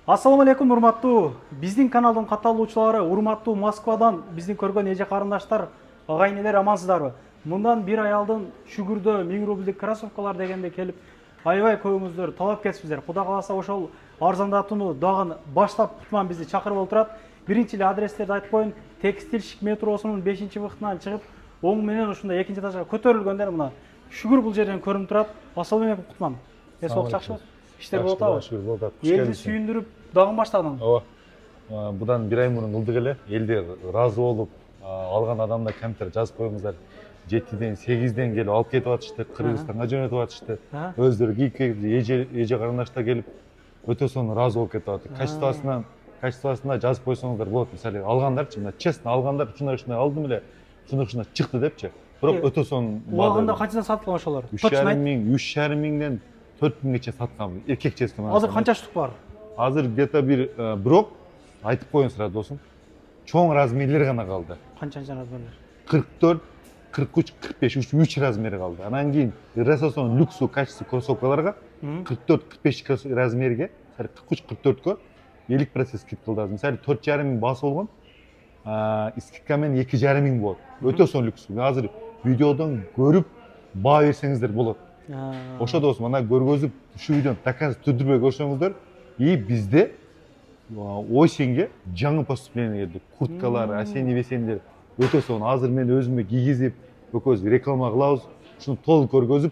Ассаламу алейкум, урматтуу биздин каналдын катталуучулары, урматтуу Москвадан биздин көргөн эже карындаштар, агайын-элер, амансыздарбы? Мындан бир ай алдын Шүгүрдө 1000 рубльдик кроссовкалар дегенде келип, аябай көбүңүздөр талап кетипсиздер. Кудай кааласа ошол арзандатууну дагы баштап кутман бизди чакырып олтурат. Биринчи эле адрестерди айтып коеюн. Текстильщик метросунун 5-вахтынан чыгып, оң менен ушундай 2-этажга көтөрүлгөндер мына Шүгүр бул жерден көрүнүп турат. Ассаламу алейкум Кутман. Эсок жакшыбы? Иштер болуп атабы? Элди сүйүндүрүп дагы баштадың. Ооба. Будан бир ай мурун кылдык эле. Элдер ыраазы болуп, алган адамдар комментарий жазып коюңуздар. 7ден 8ден келип алып кетип атышты, Кыргызстанга жөнөтүп атышты. Өздөрү кийип эже карындаштар келип өтө сонун ыраазы болуп кетип атты. Качествосуна жазып койсоңуздар болот. Мисалы алгандарчы, мына честно алгандар ушундай алдым эле, ушундай чыкты депчи. Бирок өтө сонун. Уагында канчадан саткан ошолор? 3,5 миңден 4 миңгече саткан. Эркек честно. Азыр канча штук бар? Азыр где-то бирок айтып коеюн сразу досум. Чоң размерлер гана калды. Канча размерлер? 44, 43, 45, 3 размери калды. Анан кийин Ресосон люксу качество кроссовкаларга 44-45 размерге, 43-44кө 50% скидка кылды. Мисалы 4,5 миң баасы болгон, скидка менен 2,5 миң болот. Өтө сонун люкс. Азыр видеодон көрүп баа берсеңиздер болот. Ошо досум, ана көргөзүп, ушу видеону доказ түздүрбөй көрсөңүздөр, бизде осенге жаңы поступление келди. Курткалар, осенний-весеннилер өтө сонун. Азыр мен өзүмө кийгизип, өкөз реклама кылабыз. Ушуну толук көргөзүп,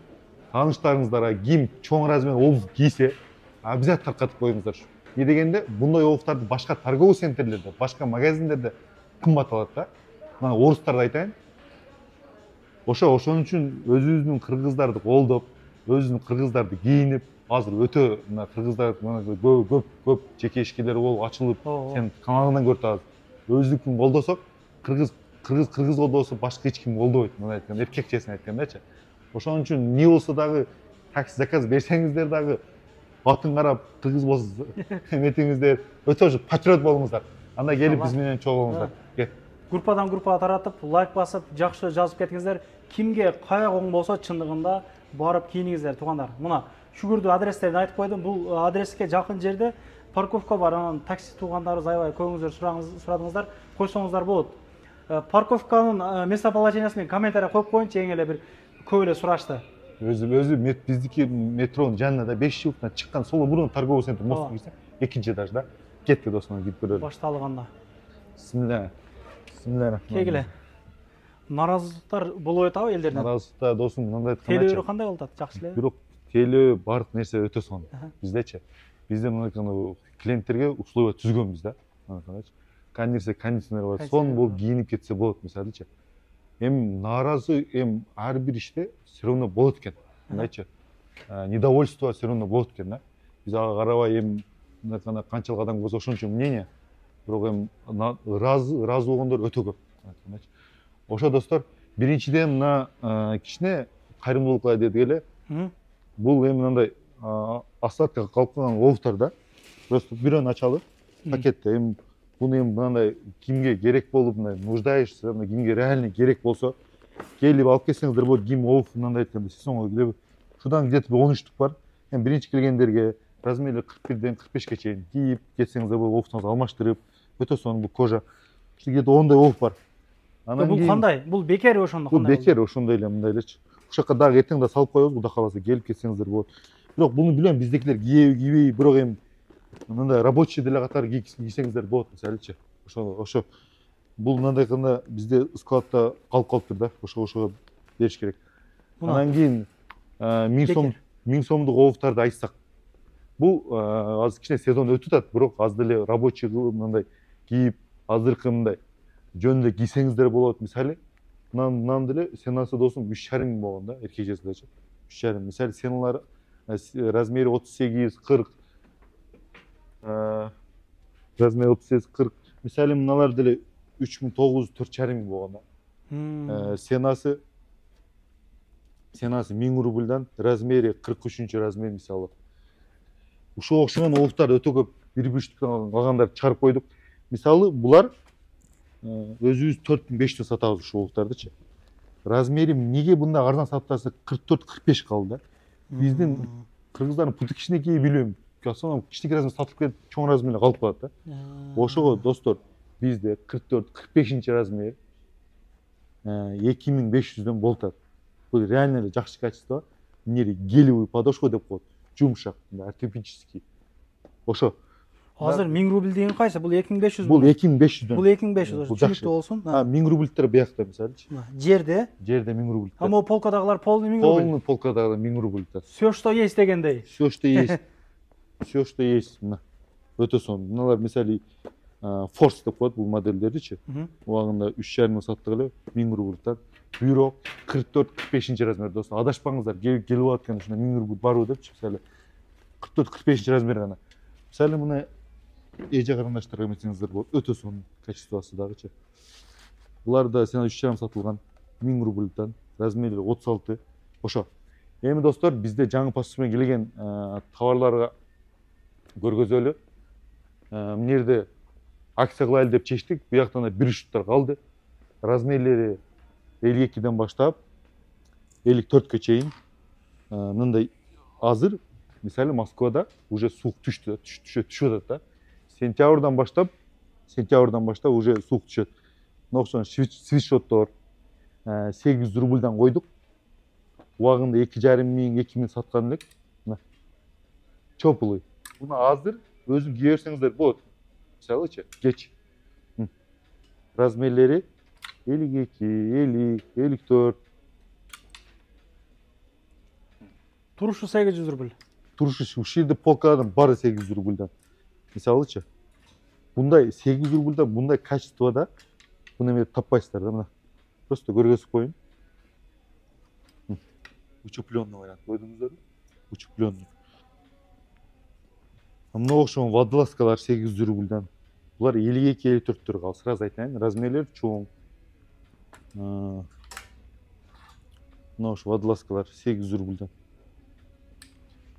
тааныштарыңыздарга ким чоң размер обувь кийсе, обязательно таркатып коюңуздар. Не дегенде, bunday обувьтарды башка торговый центрлерде, башка магазиндерде кымбат алат да. Мына орустарды айтайын. Ошон үчүн өзүбүздүн кыргыздарды колдоп, өзүбүздүн кыргыздарды кийинип, азыр өтө мына кыргыздар көп жеке ишкерлер болуп ачылып, сен каналыңдан көрүп атасың. Өзүбүздүкүн колдосок, кыргыз колдосо башка эч ким колдобойт. Мына айтканда, эркек честно айткандачы. Ошон үчүн не болсо дагы такси заказ берсеңиздер дагы атын карап, кыргыз болсо эметиңиздер, өтө ушу патриот болуңуздар. Анда келип биз менен чогулуңуздар. Группадан группага таратып, лайк басып, жакшы жазып кетиңиздер. Кимге каяк оң болсо чындыгында барып кийиниңиздер, туугандар. Мына Шүгүрдү адрестерин айтып койдум. Бул адреске жакын жерде парковка бар. Анан такси туугандарыбыз аябай көбүңүздөр сурадыңыздар, койсоңуздар болот. Парковканын местоположениясын мен комментарий коюп коеюнчу, эң эле бир көп эле сурашты. Өзү биздики метронун жанында да 5-вахтынан чыккан, сол мурун торговый центр мост кирсе, 2-этаж да. Кетти досума кирип көрөлү. Башталганда. Бисмилlah. Кегиле. Наразылыктар болуп атабы элдерден? Наразылыктар досум мындай айтканда. Телөө кандай болуп атат? Жакшы эле. Бирок телөө бардык нерсе өтө сонун. Биздечи. Бизде мына клиенттерге условия түзгөнбүз да. Кондиционер бар. Сонун болуп кийинип кетсе болот мисалычы. Наразы ар бир иште все равно болот экен. Мындайчы. Недовольство все равно болот экен да. Биз ага карабай мына канчалык адам болсо ошончо мнение. Бирок ыраазы болгондор өтө көп. Ошо достор, биринчиден мына кичине кайрымдуулук кылайлы дедик эле. Бул мындай остаткага калып калган обувьтар да. Просто бирөөнү ачалы пакетте. Буну мындай кимге керек болуп, мындай нуждаешься, кимге реально керек болсо, келип алып келсеңиздер болот. Ким обувь мындай айтканда, сезонго шудан где-то 13 штук бар. Биринчи келгендерге размери 41ден 45ке чейин кийип кетсеңиздер болот, обувьтуңузду алмаштырып, өтө сонун бул кожа. Где-то ондай обувь бар. Бул кандай? Бул бекер ошондо кандай? Бул бекер ошондой эле, мындай элечи. Ошока дагы эртең да салып коебуз, Кудай кааласа келип кетсеңиздер болот. Бирок буну билем, биздекилер кийбей, бирок мындай рабочий деле катары кийсеңиздер болот, мисалычы. Ошо бул мындай айтканда бизде складта калып калыптыр да. Ошого бериш керек. Анан кийин 1000 сомдук обувьтарды айтсак. Бул азыр кичине сезон өтүп атат, бирок аз деле рабочий мындай кийип, азыркы мындай жөнүндө кийсеңиздер болот. Мисалы, мындан деле сенасы досум 3,5 миң болгон да, эркек жесилечи. 3,5. Мисалы, сеналар размери 38, 40. Размери 38, 40. Мисалы, мыналар деле 3,900, 4,5 миң болгон да. Сенасы 1000 рубльдан, размери 43 размер мисалы. Ушуга окшогон обувьтар өтө көп бир-бир штуктан алгандар чыгарып койдук. Мисалы, булар өзүбүз 4500 сатабыз ушу обувьтардычы. Размери эмнеге мындай арзан сатып атса 44-45 калды да. Биздин кыргыздардын путы кичинекей билем. түшкө алсам кичинекей размер сатылып кетип чоң размерде калып калат да. Ошого достор бизде 44-45 размер 2500дөн болот. Бул реально эле жакшы качество. Эмне гелевый подошва деп коет. Жумшак, ортопедический. Ошо. Азыр 1000 рубль деген кайсы? Бул 2500. Бул 2500дөн. Бул 2500. Түшүнүктүү болсун. 1000 рубльтер биякта мисалычы. Жерде? Жерде 1000 рубль. А могу полкадагылар полный 1000 рубль. Полный полкадагылар 1000 рубль. Все, что есть дегендей. Все, что есть. Все, что есть. Өтө сонун. Мыналар мисалы Force деп коет бул модельдердичи. Убагында 3,5 саттык эле 1000 рубльтан. Бирок 44-45 размер достор. Адашпаңыздар, келип аткан ушуна 1000 рубль барбы депчи, мисалы 44-45 размер гана. Мисалы мына эже карындаштарга эметсеңиздер болот. Өтө сонун качествосы дагычы. Булар да сен 3,5 сатылган 1000 рубльтан, размери 36. Ошо. Эми достор, бизде жаңы поставкамен келген товарларга көргөзөлү. Мына жерде акция кылайлы деп чечтик. Буяктан да бир шуттар калды. Размерлери 52ден баштап 54гө чейин. Мындай азыр мисалы Москвада уже суык түшүп атат да. Сентябрдан баштап уже суык түшөт. Мына окшогон свитшоттор 800 рубльдан койдук. Убагында 2500-2000 саткан элек. Мына чоплый. Буну азыр өзүң кие берсеңиздер болот. Мисалычы, кеч. Размерлери 52, 50, 54. Турушу 800 рубль. Турушу ушул жерде полкадан бары 800 рубльдан. Мисалычы, bunday 800 рубльдан bunday качествода буну эме таппайсыздар да, мына. Просто көргөзүп коеюн. Учепленный вариант койдуңуздар. Учепленный. Мына окшогон водолазкалар 800 рубльдан. Булар 52-54 кал. Сразу айтайын, размерлери чоң. Мына ошо водолазкалар 800 рубльдан.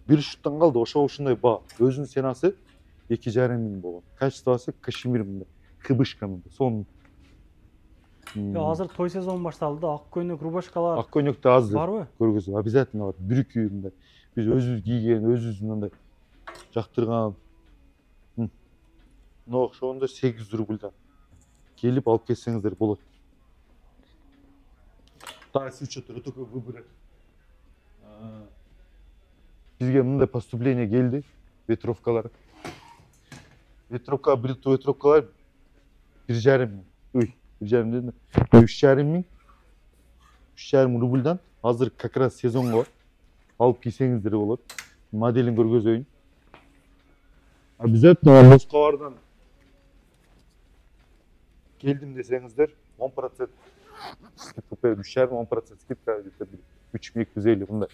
Бир шуттан калды, ошо ушундай ба. Өзүнүн ценасы 2500 болгон. Качествосы кашемир мындай. Кыбышка мындай. Сонун. Азыр той сезону башталды да, ак көйнөк рубашкалар. Ак көйнөктө азыр барбы? Көргөзүп, обязательно бар. Бүрүкүү мындай. Биз өзүбүз кийген, өзүбүз мындай жактырган. Мына окшогондо 800 рубльдан. Келип алып кетсеңиздер болот. Та свитчоттор өтө көп выбор. Бизге мындай поступление келди. Ветровкалар. Ветровкалар 1,5 миң. 1,5 дедим. 3,5 миң. 3,5 рубльдан азыр как раз сезонго алып кийсеңиздер болот. Моделин көргөзөйүн. Обязательно Москвадан келдим десеңиздер 10% скидка берип, 3,5-10% скидка деп 3250 мындай.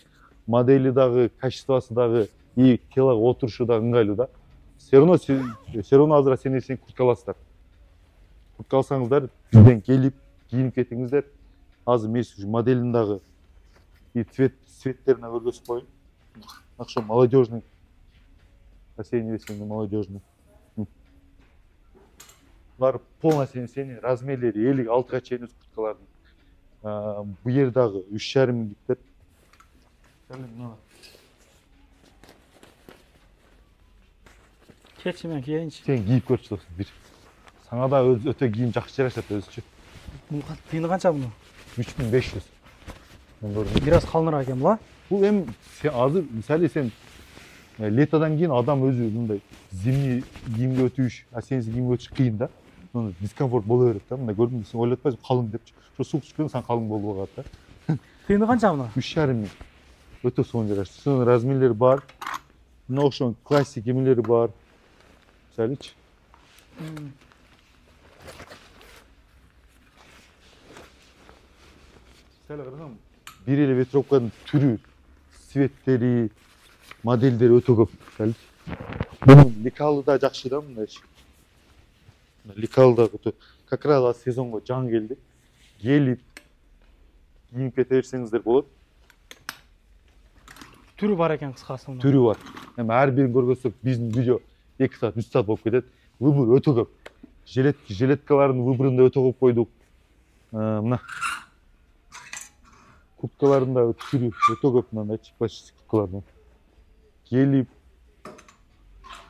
Модели дагы, качествосы дагы, и телага отурушу да ыңгайлуу да. Все равно азыр сен куртка аласыздар. Куртка алсаңыздар, бизден келип, кийинип кетиңиздер. Азыр мен ушу моделин дагы и цветтерине көргөзүп коеюн. Акшо молодежный. Осенний, весенний, молодежный. Булар полностью сени размерлери 56га чейин өз курткалардын. Бу жер дагы 3,5 миңдиктер. Кетчи мен кийейинчи. Сен кийип көрчү достор бир. Сага да өтө кийим жакшы жарашат өзүчө. Бул тыйыны канча буну? 3500. Бир аз калыныраак экен була. Бул эми азыр мисалы сен летодан кийин адам өзү мындай зимний кийимге өтүш, осенний кийимге өтүш кыйын да. Дискомфорт боло берет да. Мындай көрдүңбү, сен ойлоп атпайсың калың депчи. Ошо суук түшкөндө сен калың болуп калат да. Тыйыны канча буну? 3,5 миң. Өтө сонун жарашты. Сонун размерлери бар. Мына окшогон классик эмелери бар. Мисалычы. Мисалы карасаң, бир эле ветровканын түрү, цветтери, модельдери өтө көп. Мисалы. Бунун лекалы да жакшы да мындайчы. Лекалы да өтө как раз сезонго жаңы келди. Келип кийинип кете берсеңиздер болот. Түрү бар экен кыскасы мына. Түрү бар. Эми ар бирин көргөзсөк биздин видео 2 саат, 3 саат болуп кетет. Выбор өтө көп. Жилеткалардын выборун да өтө көп койдук. Мына курткалардын да түрү өтө көп, мындайчы пластик курткалардын. Келип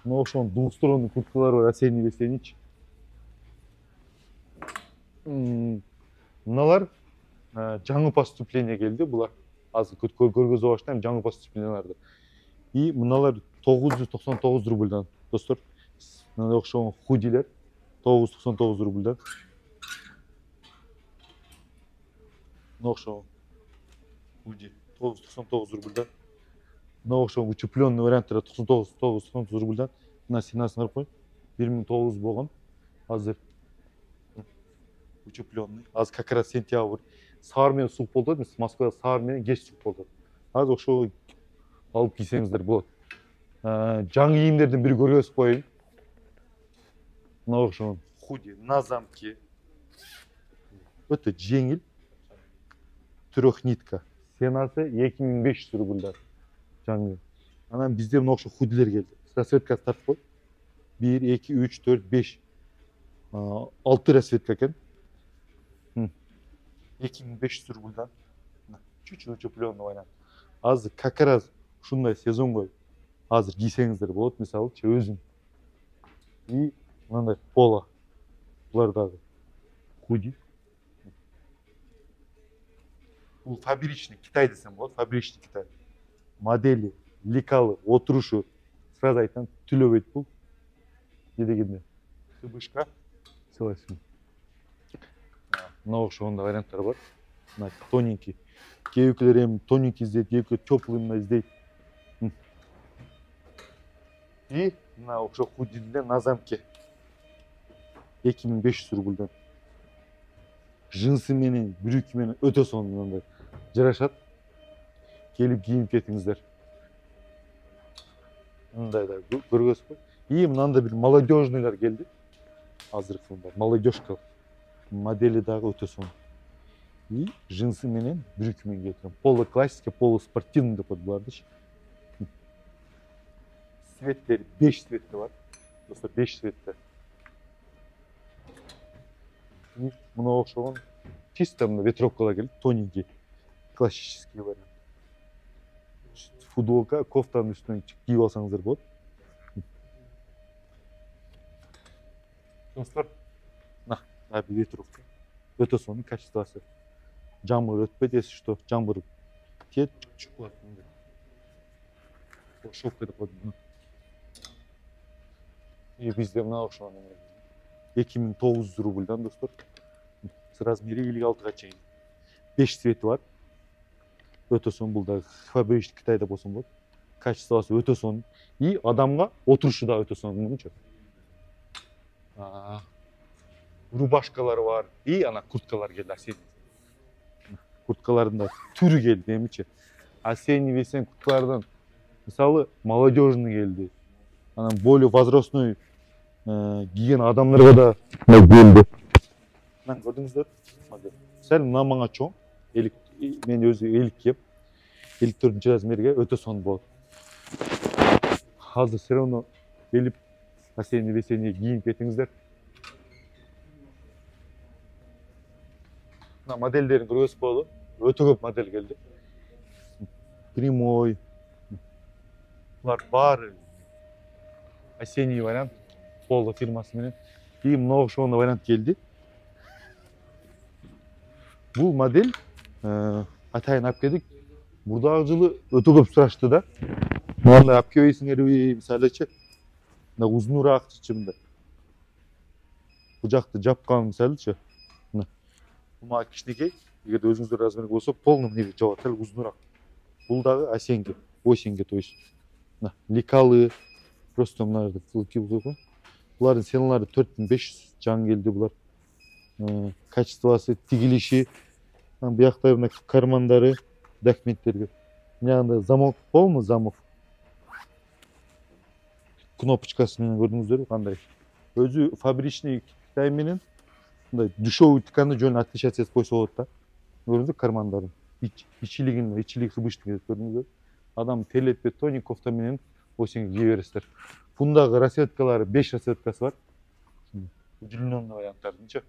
Мына окшогон двусторонний курткалар бар, осенний весеннийчи. Мыналар жаңы поступление келди, булар азыр көргөзүп баштайм жаңы поступленияларды. И мыналар 999 рубльдан, достор. Мына окшогон худилер 999 рубльдан. Мына окшогон худи 999 рубльдан. Мына окшогон учепленный варианттары 999 рубльдан. Мына сенасын карап кой. 1900 болгон. Азыр учепленный. Азыр как раз сентябрь. Саар менен суык болот эмес, Москвада саар менен кеч суык болот. Азыр ошого алып кийсеңиздер болот. Жаңы кийимдердин бири көргөзүп коеюн. Мына окшогон худи на замке. Өтө жеңил. Трехнитка. Сенасы 2500 рубльдан. Жаңы. Анан бизде мына окшо худилер келди. Расцветка тартып кой. 1, 2, 3, 4, 5. 6 расцветка экен. 2500 рубльдан. Чуть-чуть учепленный вариант. Азыр как раз ушундай сезонго азыр кийсеңиздер болот, мисалы, өзүм. И мындай поло. Булар дагы худи. Бул фабричный Китай десем болот, фабричный Китай. Модели, ликалы, отурушу, сразу айтам, түлөбөйт бул. Не дегенде? Хыбышка. Согласен. Мына окшогон варианттар бар. Мына тоненький. Кээ-бирөөлөр эми тоненький издейт, кээ-бирөө теплый издейт. И мына окшо худилде на замке. 2500 рубльдан. Жынсы менен, брюки менен өтө сонун мындай жарашат. Келип кийинип кетиңиздер. Мындай да көргөзүп кой. И мынанда бир молодежныйлар келди. Азыркы мындай молодежка модели дагы өтө сонун. И жынсы менен брюки менен келген. Поло классика, поло спортивный деп коет булардычы. Цветтери 5 цветте бар. Достор 5 цветте. Мына окшогон чисто мына ветровкалар келди, тоненький, классический вариант. Футболка, кофтанын үстүнөн кийип алсаңыздар болот. Достор, мына бир ветровка. Өтө сонун качествосы. Жамбыр өтпөйт, если что, жамбыр тиет, чук кылат мындай. Шопка деп коет. И бизде мына окшогон 2900 рубльдан, достор. С размери 56-га чейин. 5 цвети бар. Өтө сонун, бул да фабричный Китайда болсо болот. Качествосы өтө сонун. И адамга отурушу да өтө сонун, мынча. Рубашкалар бар. И ана курткалар келди, осенний. Курткалардын да түрү келди, эмичи. Осенний весен курткалардан мисалы молодежный келди. Анан более возрастной кийген адамдарга да келди. Мына көрдүңүздөр? Сәл мына мага чоң. Мен өзү 50 кеп. 54 размерге өтө сонун болот. Азыр все равно келип осенний весенний кийинип кетиңиздер. Мына модельдерин көргөзүп коелу. Өтө көп модель келди. Прямой. Булар баары осенний вариант. Поло фирмасы менен. И мына окшогон вариант келди. Бул модель атайын алып келдик. Мурдагы жылы өтө көп сурашты да. Мындай алып келбейсиңерби, мисалычы. Мына узунураакчы мындай. Бул жакты жапкан мисалычы. Мына. Мага кичинекей, эгерде өзүңүздөр размерге болсо, полный мындай жабат, сәл узунураак. Бул дагы осенге, осенге то есть. Мына ликалы, просто мына фулки болсо. Булардын сеналары 4500 жаңы келди булар. Качествосы, тигилиши, буяктагы мына кармандары, документтерге. Мынагында замок болму, замок. Кнопочкасы менен көрдүңүздөрбү кандай? Өзү фабричный Китай менен мындай дешевый тканды жөн отличать этип койсо болот да. Көрдүңүзбү кармандарын? Ичилиги хыбыштын көрдүңүзбү? Адам телетпе тоник кофта менен осенге кие бересиздер. Бундагы расцветкалары 5 расцветкасы бар. Удлиненный варианттардынчы.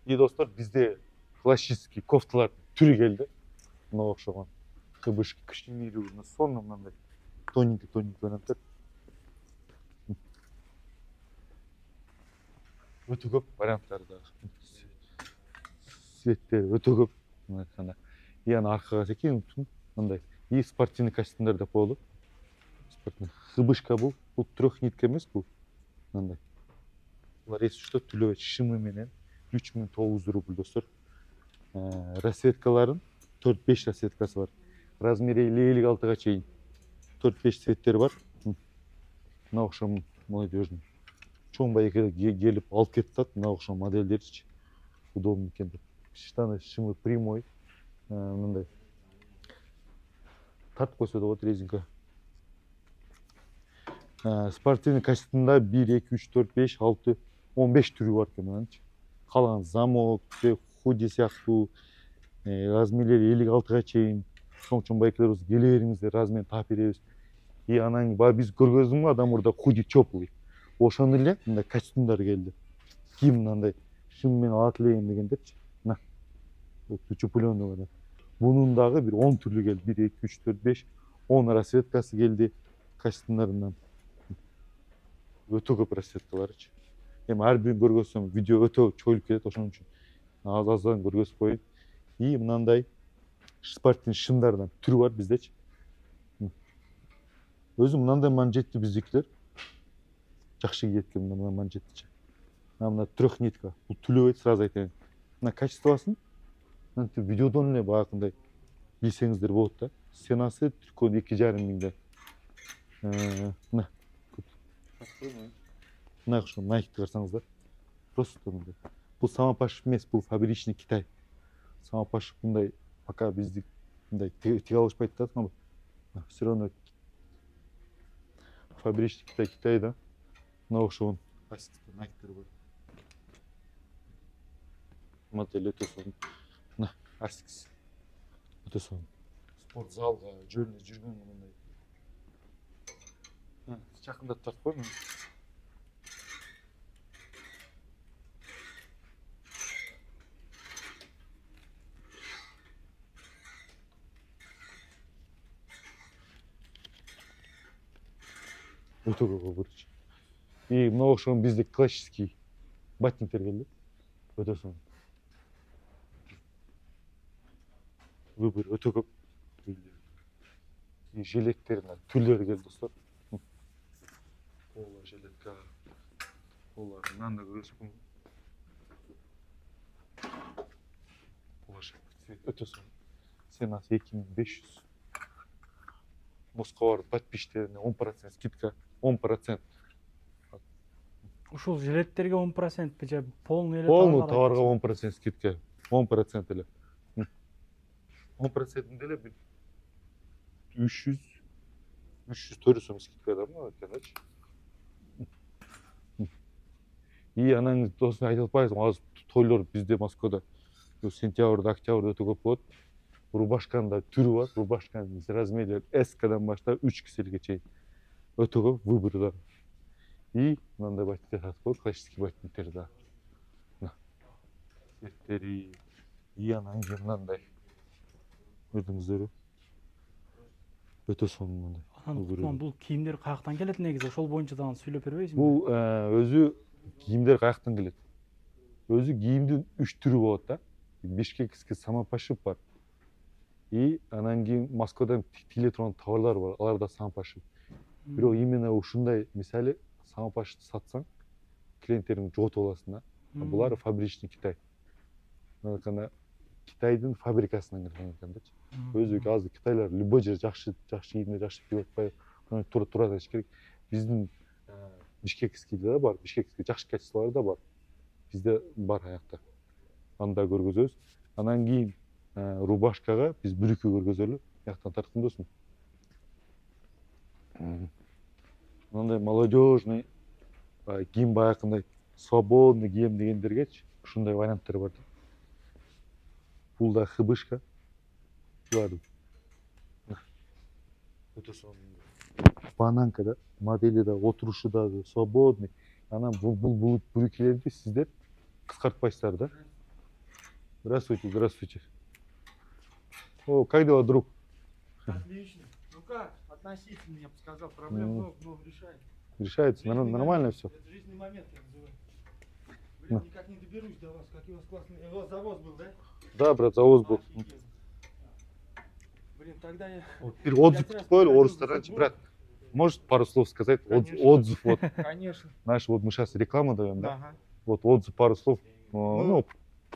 И достор, бизде классический кофталар түрү келди. Мына окшогон. Кыбышка кішкенелеу сонна мынандай тоненький варианттар өтө көп варианттары да цветтери өтө көп айтканда и аны аркага секем мындай и спортивный костюмдар деп коелу кыбышка бул трёх нитка эмес бул мындай булар если что төлөбөйт шымы менен 3900 рубль достор расцветкаларын 4-5 расцветкасы бар размери 56-га чейин 4-5 цветтери бар мына окшом молодежный чоң байке келип алып кетип атат мына окшом модельдерчи удобно экен деп штаны шымы прямой мындай тартып койсо да болот резинка спортивный костюмда 1 2 3 4 5 6 15 түрү бар экен мынанчы калган замок худи сыяктуу размерлери 56-га чейин чоң байкелер келе бериңиздер размерин таап беребиз и анан баягы биз көргөздүңбү адам мурда худи теплый ошондой эле мындай костюмдар келди ким мындай шым менен алат элегин дегендерчи мына учупленный вариант бунун дагы бир 10 түрлү келди 1 2 3 4 5 10 расцветкасы келди костюмдарынан өтө көп расцветкаларычы эми ар бирин көргөзсөм видео өтө чоюлуп кетет ошон үчүн аздан көргөзүп коеюн и мынандай спортивный шымдардан түрү бар биздечи өзү мынандай манжетти биздикилер жакшы кийет экен мына манжеттичи мына трехнитка бул түлөбөйт сразу айтайын мына качествосын мынтип видеодон эле баягындай билсеңиздер болот да ценасы түркөн 2,5 миңден мына мына ошо найкты карасаңыздар просто мындай бул самопашев эмес бул фабричный Китай самопашев мындай пока биздик мындай тиге алышпайт да все равно фабричный Китайда мына окшогон найктер бар модель өтө сонун мына асикс өтө сонун спортзалга жөнүндө жүргөн мындай жакындап тартып койм өтө көп көрчү и мына окшогон биздик классический батниктер келди өтө сонун выбор өтө көп и жилеттеринин түрлөрү келди достор поло жилетка поло мынаны да көрсөкмүн цвет өтө сонун ценасы 2500 Москва подписчиктерине 10% скидка 10% ушул жилеттерге 10% же полный эле полный товарга 10% скидка 10% эле 10% эле бир 300 400 сом скидка да мына экенчи и анан досуна айтып атпайсыңбы азыр тойлор бизде Москвада сентябрда октябрда өтө көп болот рубашканын да түрү бар рубашканын размерлери S-дан баштап 3XL чейин өтө көп выбор да и мындай ботинктер сатып коет классический ботинктер да цветтери и анан кийин мындай көрдүңүздөрбү өтө сонун мындай бул кийимдер каяктан келет негизи ошол боюнча дагы сүйлөп бербейсиңби бул өзү кийимдер каяктан келет өзү кийимдин 3 түрү болот да бишкекский самопашив бар и анан кийин Москвадан тигиле турган товарлар бар алар да самопашив бирок именно ушундай мисалы самопашивди сатсаң клиенттериңди жоготуп аласың да булар фабричный Китай антканда Китайдын фабрикасынан келген экен да өзү азыр китайлар любой жер жакшы кийимди жакшы кийип атпайбы туура айтыш керек биздин бишкекскийде да бар бишкекский жакшы качестволор да бар бизде бар аякта аны да көргөзөбүз анан кийин рубашкага биз брюки көргөзөлү бияктан тарткын досум мындай молодежный кийим баягындай свободный кийем дегендергечи ушундай варианттар бар бул да хыбышка булар өтө сонун бананка да модели да отурушу дагы свободный анан бул брюкилерди сиздер кыскартпайсыздар да здравствуйте здравствуйте о как дела друг Отлично. Ну как, относительно, я бы сказал, проблем много, но решает. Решается, нормально все. Это жизненный момент, я называю. Блин, никак не доберусь до вас, какой у вас классный. У вас завоз был, да? Да, брат, завоз был. Офигенно. Блин, тогда я... Bir отзыв Я такой, ходил орыстар, за раньше, футбол. брат, может пару слов сказать? Конечно. Отзыв, вот, Конечно. знаешь, вот мы сейчас рекламу даем, да? Ага. Вот отзыв, пару слов, ну,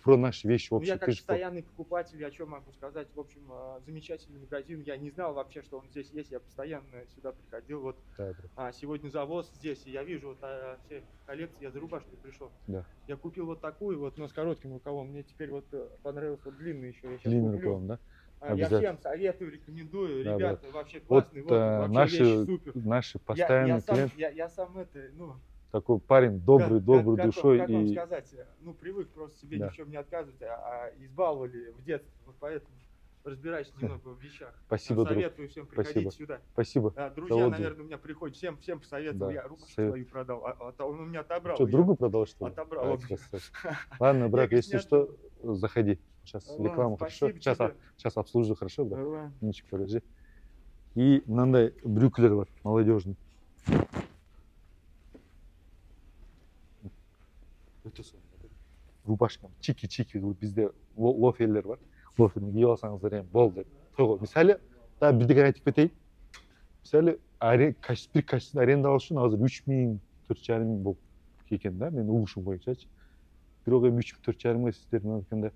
про наши вещи Ну, вообще. я как Ты же постоянный покупатель, я что могу сказать? В общем, замечательный магазин. Я не знал вообще, что он здесь есть. Я постоянно сюда приходил. Вот да, брат. сегодня завоз здесь, и я вижу вот все коллекции. Я за рубашкой пришел. Да. Я купил вот такую вот, но с коротким рукавом. Мне теперь вот понравился вот длинный еще. Я сейчас Длинный куплю. рукавом, да? Я Обязательно. всем советую, рекомендую. Да, Ребята, вообще Вот классные. Вот, вообще вещи супер. наши постоянные клиенты, Я сам это, ну, такой парень добрый душой. как вам И сказать, ну, привык просто себе Да. ни в чем не отказывать, избаловали в детстве, вот поэтому разбираюсь немного в вещах. Спасибо, друг. Советую всем приходить Спасибо. сюда. Спасибо. Друзья, отзыв. наверное, у меня приходят, всем посоветовал, Да, я рубашку совет. свою продал, он у меня отобрал. Что, я другу продал, что ли? отобрал. А, он. красавчик. Ладно, брат, Я если не что, заходи. Сейчас Ладно, реклама, хорошо? спасибо Сейчас, тебе. сейчас обслужу, хорошо, да? Ладно. Минуточку, подожди. И мынандай брюкілер бар, молодежный. Өте сондай. Рубашка, чики бізде лоферлер бар. Лоферді киіп алсаңыздар енді болды. Той мысалы, да бірдеңе айтып кетейін. Мысалы, бір костюм аренда алу үшін қазір 3000, 4,500 болып екен да, мен уғышым бойыншачы. Бірақ енді 3,5-4,500 сіздердің өткенде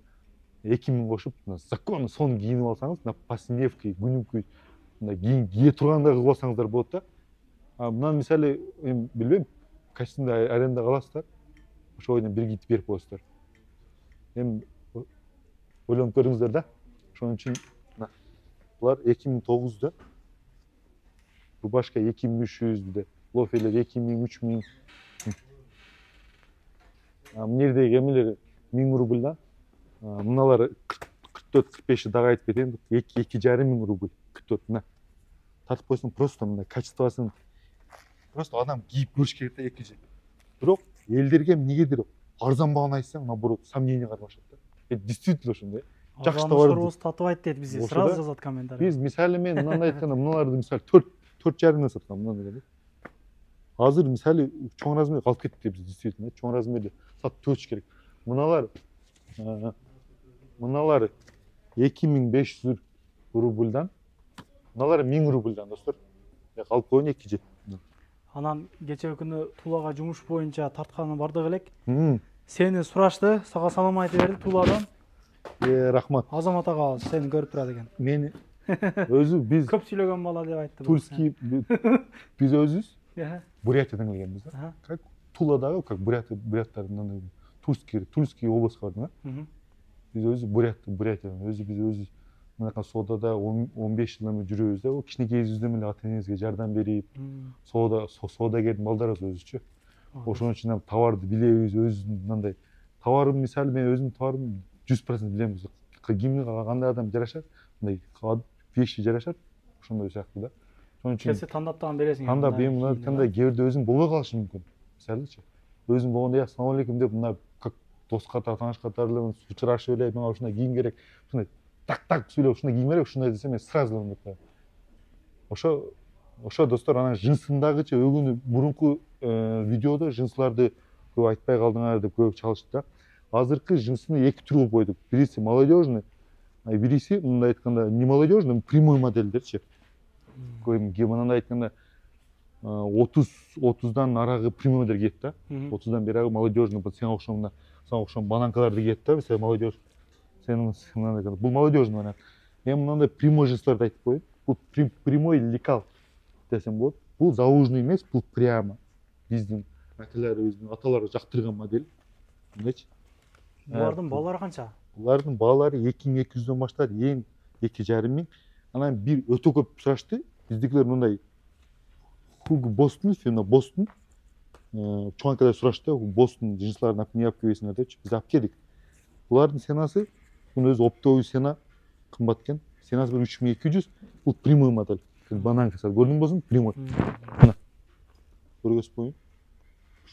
2000 қосып, законно соны киініп алсаңыз, на повседневкой, күнімкүй кие тұрғанда қылып алсаңыздар болады да. Мынаны мысалы, мен білмеймін, костюмді аренда аласыздар, ошол ойдан бір киітіп беріп қоясыздар. Мен ойланып көрдіңіздер да. Ошон үчүн булар 2009'da. Рубашка 2300'de. Лоферлер 2000, 3000. Мына жердеги эмелер 1000 рубльдан. Мыналар 44-45 дагы айтып кетейин. 2,5 рубль. 44 мына. Тартып койсоң просто мына качествосын просто адам кийип көрүш керек да 2,5. Бирок элдерге эмнегедир арзан баганы айтсаң, наоборот, сомнение кармашат да. Действительно ошондой. Жакшы товар. Татыбайт дейт бизге. Ошо Сразу да. жазат комментарий. Биз мисалы мен мынандай айтканда, мыналарды мисалы 4,5 саткан мынандай. Азыр мисалы чоң размер калып кетти биз действительно. Чоң размерде сатып төч керек. Мыналар 2500 рубльдан, мыналар 1000 рубльдан достор. Калып коюн 2 Анан кечээ күнү Тулага жумуш боюнча тартканы бардык элек. жет. Сени сурашты, сага салам айтып берди Туладан. Рахмат. Азамат ага сени көрүп турат экен. Мени өзү биз Көп сүйлөгөн бала деп айтты. Тульский биз өзүбүз Ага. Бурятиядан келгенбиз да. Ага. Как Туладагы, как буряттардын Тульский областка бар да. Биз өзү Бурятиядан, биз өзү мынакай соодада 15 жылдан бери жүрөбүз да. О кичинекейибизден эле ата энебизге жардам берип, соодагердин балдарыбыз өзүчү. Ошон үчүн товарды билебиз, өзүнүн мындай товарым мисалы мен өзүмдүн товарым 100% билем. Кимге кандай адам жарашат, мындай вещи жарашат, ошондой сыяктуу да. Ошон үчүн Келсе тандап тагын бересиң. тандап мен мына айткандай кээ бирде өзүм болбой калышым мүмкүн. Мисалычы, өзүм болгондо ассалам алейкум деп мына как дос катары, тааныш катары учурашып эле, мага ушундай кийим керек, ушундай так сүйлөп ушундай кийим керек, ушундай десем мен сразу деп коем. Ошо достор, анан жынсындагычы өгүнү мурунку видеодо жынсыларды көп айтпай калдыңар деп көп чалышты да. Азыркы жынсыны эки түргө койдук. Бириси молодежный, а бириси мындай айтканда не молодежный, прямой модельдерчи. Мындай айтканда 30дан нарагы прямой модель кийет да. 30дан берагы молодежный, сага окшом бананкаларды кийет да, мисалы молодежь. Бул молодежный анан. Мен мындай прямой жынсларды айтып коеюн. Бул прямой лекал десем болот. Бул заужный эмес, бул прямо биздин акаларыбыздын аталары жактырган модель. Мындайчы. Булардын балалары канча? Булардын балалары 2200дөн баштап эң 2,5 анан бир өтө көп сурашты. Биздикилер мындай Hugo Boss'тун, фирма Boss'тун чоңкада сурашты. Boss'тун жынсларын алып не алып келесиңер депчи. Биз алып келдик. Булардын ценасы, бунун өзү оптовый цена кымбат экен. Ценасы 3200. Бул прямой модель. Бананка сат. Көрдүң болсоң, прямой. Мына. Көргөзбөйүн.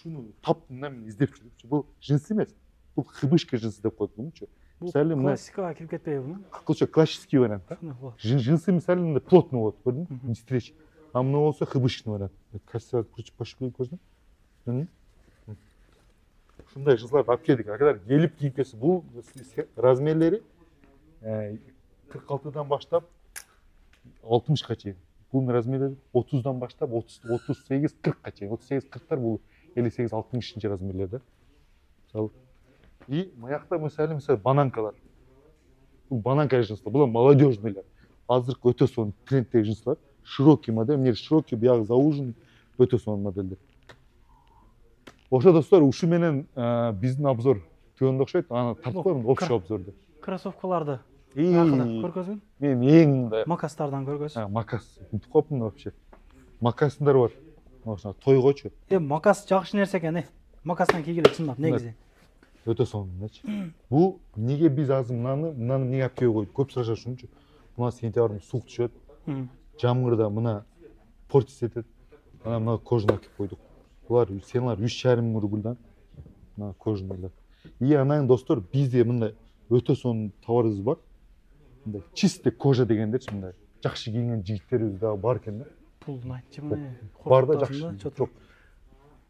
Шуну тап мен издеп жүрүпчү. Бул жынс эмес. Бул хыбышка жынсы деп коет мунчу. Бул Мисалы мына классикага кирип кетпейби буну? акылча классический вариант да. Жинсы мисалы мындай плотный болот, көрдүңбү? Не стреч. А мына болсо хыбышный вариант. Красиво пошукай көрдүң. Ушундай жынсыларды алып келдик. Акадар келип кийип келсе, бул размерлери 46-дан баштап 60-ка чейин. Бунун размерлери 30-дан баштап 38-40-ка чейин. 38-40тар бул 58-60 размерлер да. Мисалы. И мыякта мисалы бананкалар. Бул бананка жынсылар. Булар молодежныйлар. Азыркы өтө сонун трендтеги жынсылар. Широкий модель, мне широкий, биягы заужен, өтө сонун модельдер. Ошо достор, ушу менен биздин обзор түгөндө окшойт. Аны тартып коеюн общий обзорду. Кроссовкаларды көргөзгүн. Мен эң мындай Макастардан көргөз. макас. Унутуп калыптым вообще. Макасындар бар. Ошо тойгочу. Макас жакшы нерсе экен, Макастан кийгиле чындап негизи. Өтө сонунчу. Бул эмнеге биз азыр мынаны эмнеге алып келип койдук? Көп сурашат ушунчу. Мына сентябрда суык түшөт. Жамгырда мына портис этет. Мына кожаны алып келип койдук. Булар сеналар 3,5 рубльдан. Мына кожаныйлар. И анан достор, бизде мындай өтө сонун товарыбыз бар. Мындай чистый кожа дегендерчи, мындай жакшы кийинген жигиттерибиз дагы бар экен да. Пулдун айтчы мына. Бар да жакшы. Жок.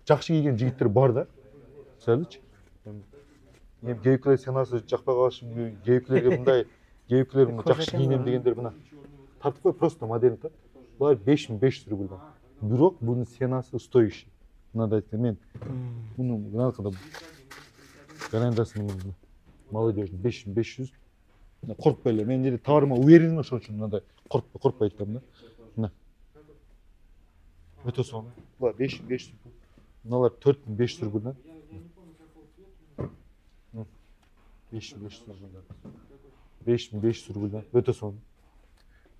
Жакшы кийген жигиттер бар да. Мисалычы. Эми кээбиклер сенасы жакпай калышы мүмкүн. Кээбиклерге мындай, кээбиклер жакшы кийинем дегендер мына. Тартып кой, просто моделин тарт. Булар 5500 рубльдан. Бирок бунун сенасы стоящий. Надо айтты мен. Буну налкада гарантиясын молодежный 5500. Коркпой эле. Мен товарыма уверен ошон үчүн мындай коркпой айткам да. Мына. Өтө сонун. Булар 5500. Мыналар 4500 рубльдан. 5500 рубльдан. 5500 рубльдан. Өтө сонун.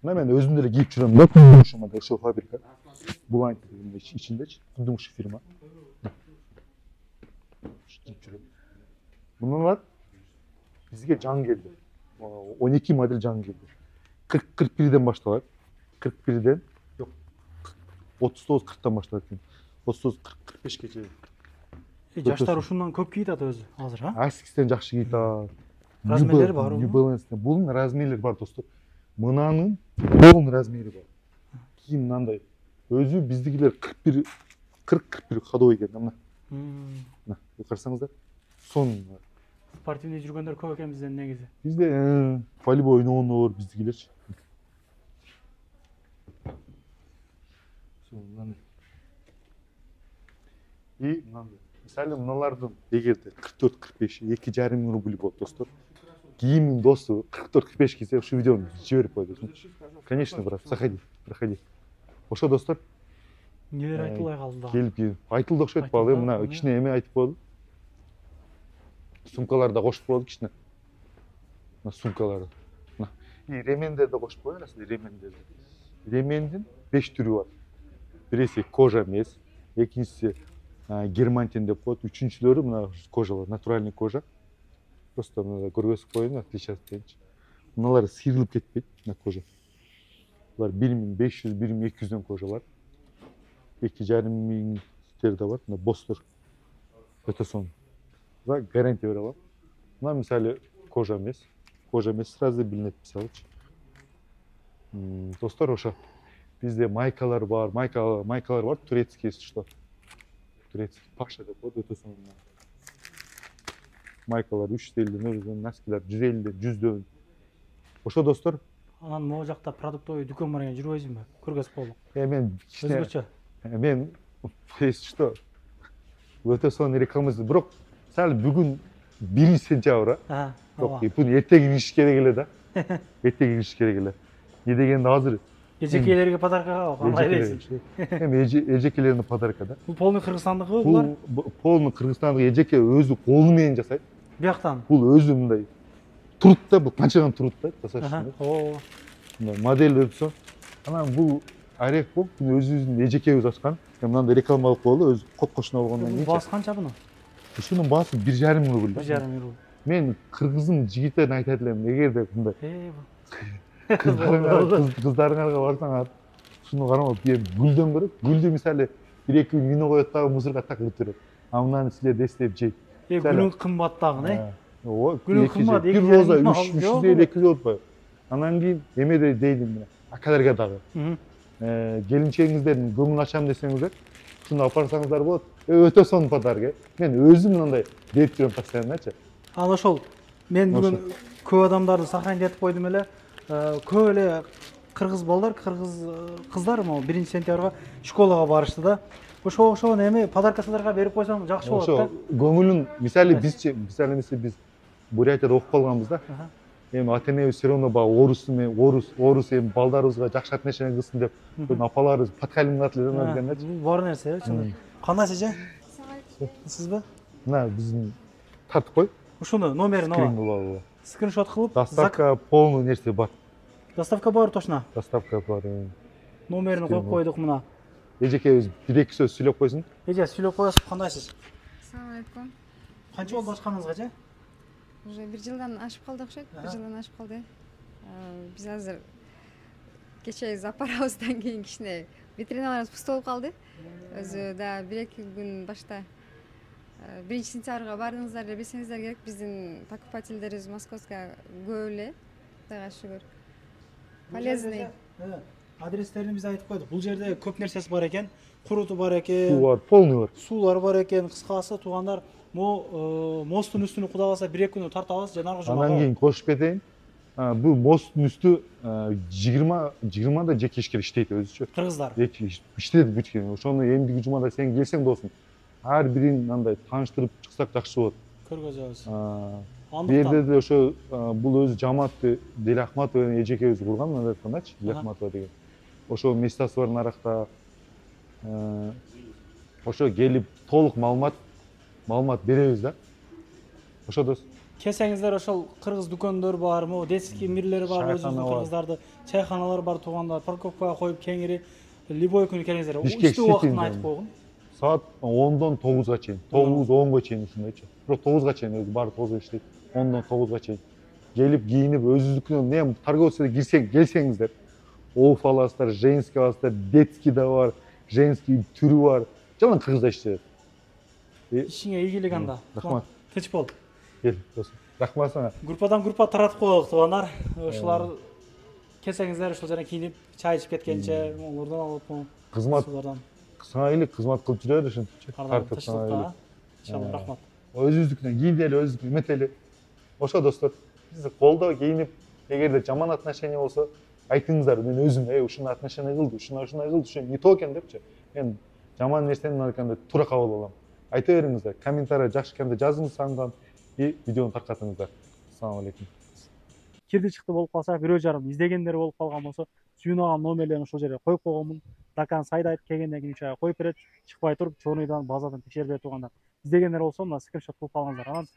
Мына мен өзүм деле кийип жүрөм да. Ошо модель, ошо фабрика. Бул антидеги ичиндечи. Кудумуш фирма. Кийип жүрөм. Мунулар бизге жан келди. 12 модель жан келди. 41ден башталат. 41ден, жок. 39-40тан башталат экен. 39-45ке чейин. Жаштар ушундан көп кийит ат өзү азыр, Asics'ten жакшы кийит ат. Размерлери бар. New Balance'тен. Бунун размерлери бар, достор. Мынанын толук размери бар. Кийим мынандай. Өзү биздикилер 40-41 ходовой экен мына. Мына, карасаңыздар. Сонун. Спортивный жүргөндөр көп экен бизден негизи. Бизде волейбол ойногондор бар биздикилерчи. Сонун. И мынандай. Мисалы мыналардын эгерде 44-45 2,5 рубль болот, достор. Кийимин досу 44-45 кийсе ушу видеону жиберип койду. Конечно, брат, заходи, проходи. Ошо достор. Нелер айтылбай калды да. Келип айтылды окшойт баалы, мына кичине эме айтып койду. Сумкаларды да кошуп койдук кичине. Мына сумкаларды. Мына. И ремендерди кошуп койгон аслында ремендерди. Ремендин 5 түрү бар. Бириси кожа эмес, экинчиси германтин деп коет, үчүнчүлөрү мына кожалар, натуральный кожа. Просто мына көргөзүп коеюн, отличаетенчи. Мыналар сыйрылып кетпейт, мына кожа. Булар 1500-1200дөн кожалар. 2,5 да бар, мына бостор. Өтө сонун. Буга гарантия бере алам. Мына мисалы кожа эмес. Кожа эмес сразу билинет, мисалычы. Достор, ошо бизде майкалар бар, майкалар бар, турецкий, если что. Турецкий паша деп коет, өтө сонун. Майкалар 350ден, носкилер 150ден, 100дөн. Ошо достор. Анан могу жакта продуктовый дүкөн бар экен, жүрбөйсүңбү? Көргөзүп болдук. Мен өзгөчө. Мен если что өтө сонун рекламасы, бирок сал бүгүн 1-сентябрь, жок, буну эртең кириш керек эле да. Эртең кириш керек эле. Не дегенде азыр эжекейлерге подаркага кандай элесиң? Эми эжекелерине подарка да. Бул полный кыргызстандыкы булар? Бул полный кыргызстандык эжеке өзү колу менен жасайт. Бияктан. Бул өзү мындай турут да, бул канчаган турут да, жасашты. Мындай модель өтсө. Анан бул орех болуп, өзүбүздүн эжекебиз ачкан. Мындай реклама кылып коелу, өзү кот кошуна болгондон кийин. Баасы канча буну? Ушунун баасы 1,5 рубль да. 1,5 рубль. Мен кыргыздын жигиттерине айтат элем, эгерде мындай кыздарыңарга барсаңар, ушуну карама, гүлдөн көрөт. Гүлдү мисалы 1-2 күн үйүнө коет дагы мусорго так кырып берет. А мынаны силер дестеп жейт. Гүлүң кымбат дагы, ооба Күнү кымбат, бир роза 350 200 болуп атпайбы. Анан кийин эмеде дейдим мына акаларга дагы. Келинчегиңиздердин көңүн ачам десеңиздер, ушуну алып барсаңыздар болот. Өтө сонун подарок. Мен өзүм мындай деп жүрөм постоянночу. Анан ошол мен бүгүн көп адамдарды сохранить этип койдум эле. Көп эле кыргыз балдар, кыргыз кыздар могу 1-сентябрга школага барышты да. Ошого эми подаркаларга берип койсоң жакшы болот да. Ошо көңүлүн мисалы бизчи, мисалы биз Бурятияда окуп калганбыз да. Эми ата энебиз все равно баягы орус эми балдарыбызга жакшы отношение кылсын деп апаларыбыз подхалимдин аты эле дегенчи. Бар нерсе, чын. Кандай сиже? Сизби? Мына биздин тартып кой. Ушуну номерин ала. Скриншот кылып, доставка полный нерсе бар. Доставка бар точно. Доставка бар. Номерин коюп койдук мына. Эжекебиз 1-2 сөз сүйлөп койсун. Эже сүйлөп коесуз, кандайсыз? Assalomu alaykum. Канча болду ачканыңызга? Уже 1 жылдан ашып калды окшойт. 1 жылдан ашып калды. Биз азыр кечээ запарабыздан кийин кичине витринабарыбыз пусто болуп калды. Өзү да 1-2 күн башта 1-сентябрга бардыңыздар деп билсеңиздер керек. Биздин покупательдерибиз Московска көп эле. Кудайга шүгүр. Полезный. Адрестерин биз айтып койдук. Бул жерде көп нерсеси бар экен. Куруту бар экен. Суу бар, полный бар. Суулар бар экен. Кыскасы туугандар, мосттун үстүнө кудай калса 1-2 күн тартабыз, жанагы жумага. Анан кийин кошуп кетейин. Бул мосттун үстү 20 да жеке ишкер иштейт өзүчө. Кыргыздар. Иштейт бүткөн. Ошону эмдиги жумада сен келсең болсун. Ар бирин андай тааныштырып чыксак жакшы болот. Көргөзөбүз. Бу жерде деле ошо бул өзү жамаатты Дели Ахматова эжекебиз курган, мындай айткандачы, Дели Ахматова деген. Ошо местасы бар наракта. Ошо келип толук маалымат беребиз да. Ошо дос. Келсеңиздер ошол кыргыз дүкөндөр бар, могу детский мирлер бар, өзүбүздүн кыргыздарды, чайханалар бар, туугандар, парковкага коюп кеңири любой күнү келиңиздер. Иштөө убактын айтып койгун. Saat 10'dan 9'a çeyin. 9-10'a çeyin üstünde çeyin. 9'a çeyin özü bari 9'a işleyip 10'dan 9'a çeyin. Gelip giyinip özüzlükle ne торговцияда gelsеңizdер. Oğuz alasılar, женский alasılar, детский de var, женский türü var. Жалаң кыргызда иштейт. Ишиңе ийгилик анда. Рахмат. Тынч бол. Кел досум. Рахмат сага. Группадан группа таратып коелук туугандар. Ошолар келсеңиздер ошол жерден кийинип чай ичип кеткенче олордон алып кызмат сага элек кызмат кылып жүрөр ушинтип. Тартып сага. Иншалла рахмат. Өзүбүздүкүнөн кийинели, өзүбүздүкүн эметели. Ошо достор, бизди колдоо кийинип, эгерде жаман отношение болсо, айтыңыздар, мен өзүм ушуну отношение кылды, ушундай кылды, ушун не то экен депчи. Мен жаман нерсени айтканда туура кабыл алам. Айта бериңиздер, комментарий жакшы экенде жазыңыз аңдан и видеону таркатыңыздар. Ассаламу алейкум. Кирди чыкты болуп калса, бирөө жарым издегендер болуп калган болсо, сүйүнөгөн номерлерин ошол жерге коюп койгонмун. Дакан сайда айтып келгенден кийин чоя коюп берет. Чыкпай туруп, чоңуйдан базадан текшерип берет туугандар. İzleyenler olsa da screenshot kılıp alыңыздар. Анан